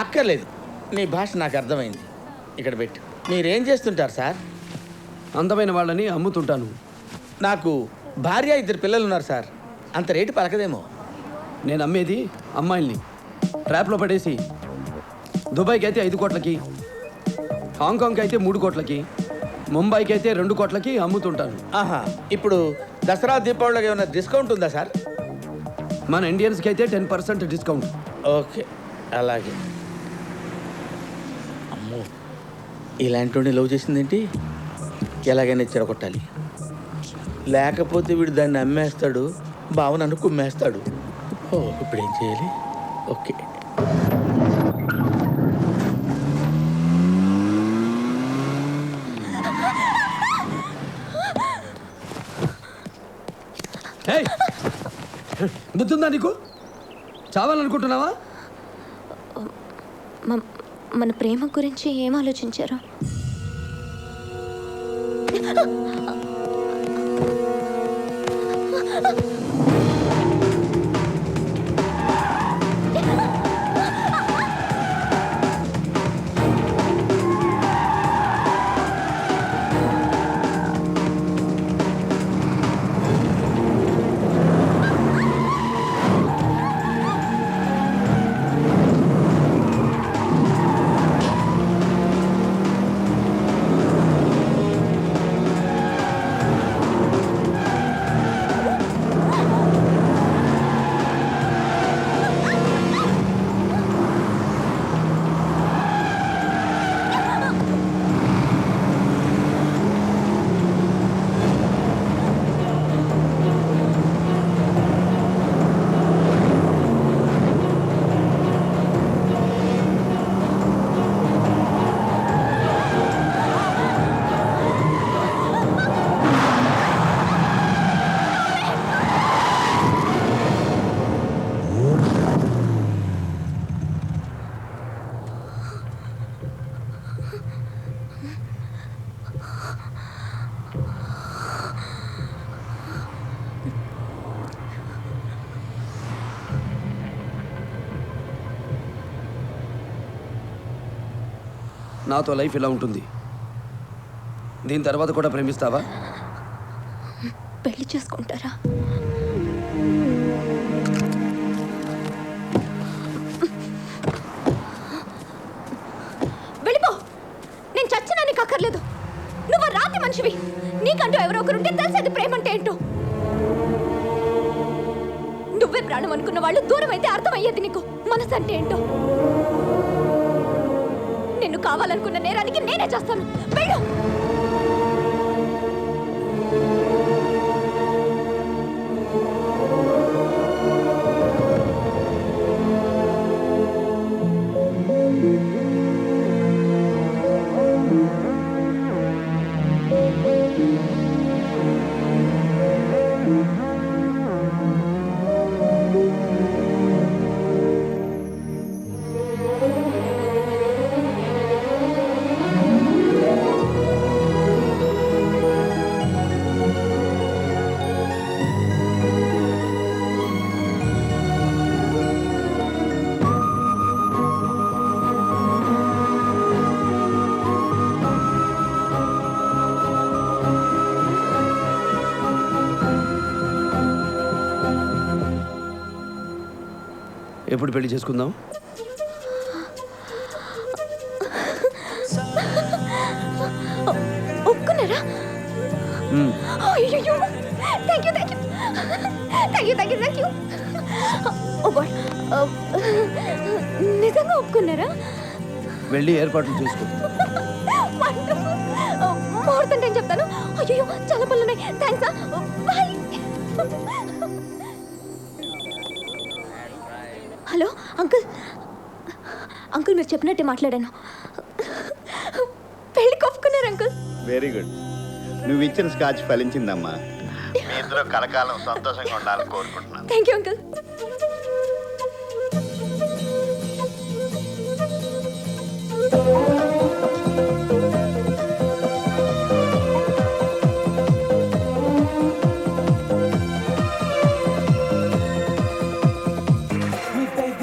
అక్కర్లేదు, నీ భాష నాకు అర్థమైంది. ఇక్కడ పెట్టు. మీరేం చేస్తుంటారు సార్? అందమైన వాళ్ళని అమ్ముతుంటాను. నాకు భార్య, 2 పిల్లలు ఉన్నారు సార్. అంత రేటు పలకదేమో. నేను అమ్మేది అమ్మాయిల్ని ట్రాప్లో పడేసి దుబాయ్కి అయితే 5 కోట్లకి, హాంకాంగ్కి అయితే 3 కోట్లకి, ముంబైకి అయితే 2 కోట్లకి అమ్ముతుంటాను. ఆహా, ఇప్పుడు దసరా దీపావళికి ఏమైనా డిస్కౌంట్ ఉందా సార్? మన ఇండియన్స్కి అయితే 10% డిస్కౌంట్. ఓకే, అలాగే. అమ్మో, ఇలాంటి లవ్ చేసిందేంటి? ఎలాగైనా చెరగొట్టాలి, లేకపోతే వీడు దాన్ని అమ్మేస్తాడు, బావ నన్ను కుమ్మేస్తాడు. ఓ, ఇప్పుడు ఏం చేయాలి? ఓకే. బుద్ధుందా నీకు? చావాలనుకుంటున్నావా? మన ప్రేమ గురించి ఏం ఆలోచించారు? నాతో లైఫ్ ఇలా ఉంటుంది. దీని తర్వాత కూడా ప్రేమిస్తావా? పెళ్లి చేసుకుంటారా? వెళ్ళిపో, నేను చచ్చినా నీకు అక్కర్లేదు. నువ్వు రాతి మనిషివి. నీకంటూ ఎవరో ఒకరుంటే తెలిసేది ప్రేమ అంటే ఏంటో. నువ్వే ప్రాణం అనుకున్న వాళ్ళు దూరం అయితే అర్థమయ్యేది నీకు మనసు అంటే ఏంటో. నిన్ను కావాలనుకున్న నేరానికి నేనే చేస్తాను. వెళ్ళు. ఎప్పుడు పెళ్లి చేసుకుందాం? ఒప్పుకున్నారా? అయ్యో, thank you, thank you, thank you, thank you, thank you. Oh god, నిజంగా ఒప్పుకున్నారా? వెళ్ళి ఏర్పాట్లు చేసుకో. ముహూర్తం టైం చెప్తాను. అయ్యో, చాలా పనులు ఉన్నాయి. Thanks. Bye. Hello uncle. Uncle, మీరు చెప్పినట్టే మాట్లాడాను. పెళ్ళికి ఒప్పుకున్నారు అంకుల్. Very good. నువ్వు ఇచ్చిన స్కాచ్ ఫలించిందమ్మా. మీ ఇద్దరు కలకాలం సంతోషంగా ఉండాలని కోరుకుంటున్నాను. Thank you uncle.